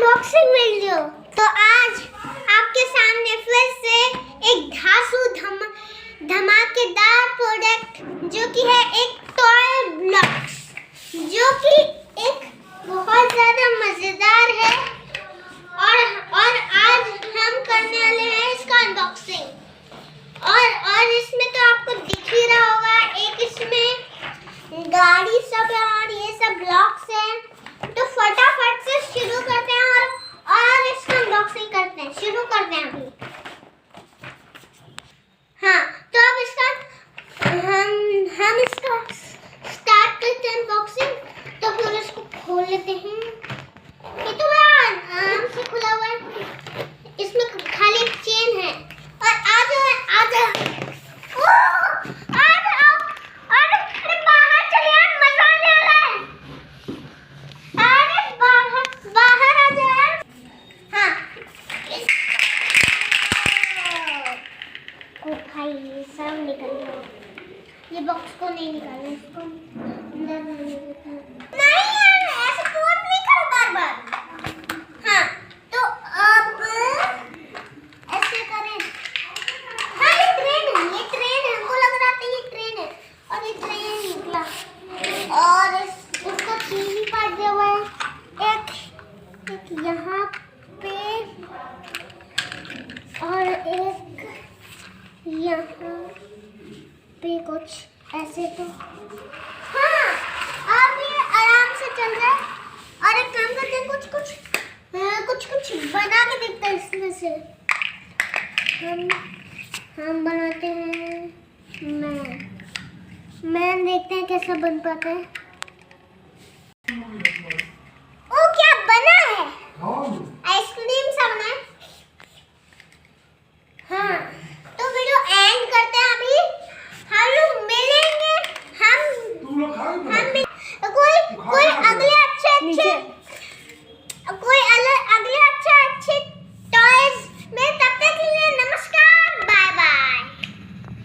Unboxing video. तो आज आपके सामने फिर से एक धांसू धमाकेदार प्रोडक्ट जो कि है एक टॉय ब्लॉक्स, जो कि एक बहुत ज़्यादा मज़ेदार है और आज हम करने वाले हैं इसका अनबॉक्सिंग। और इसमें तो आपको दिख ही रहा होगा, एक इसमें गाड़ी सब है और ये सब ब्लॉक्स हैं। तो फटाफट से शुरू करते हैं और इसका अनबॉक्सिंग करते हैं। शुरू करते हैं अभी। हाँ, तो अब इसका हम इसका स्टार्ट करते हैं अनबॉक्सिंग। तो फिर इसको खोल लेते हैं। ये तो बड़ा आराम से खुला हुआ है, इसमें खाली एक चेन है। और आज ये सब निकल गया। ये बॉक्स को नहीं निकालना, इसको अंदर नहीं ऐसे फोन नहीं करो बार-बार। हाँ, तो अब ऐसे करें। हाँ, ये ट्रेन है, हमको लग रहा था ये ट्रेन है और ये ट्रेन निकला और उसका तीन ही पार्ट दिया हुआ है। एक यहाँ पे और एक यहाँ पे कुछ ऐसे। तो हाँ, अब ये आराम से चल रहा है। और एक काम करते हैं, कुछ बना के देखते हैं इसमें से। हम बनाते हैं मैं देखते हैं कैसा बन पाता है।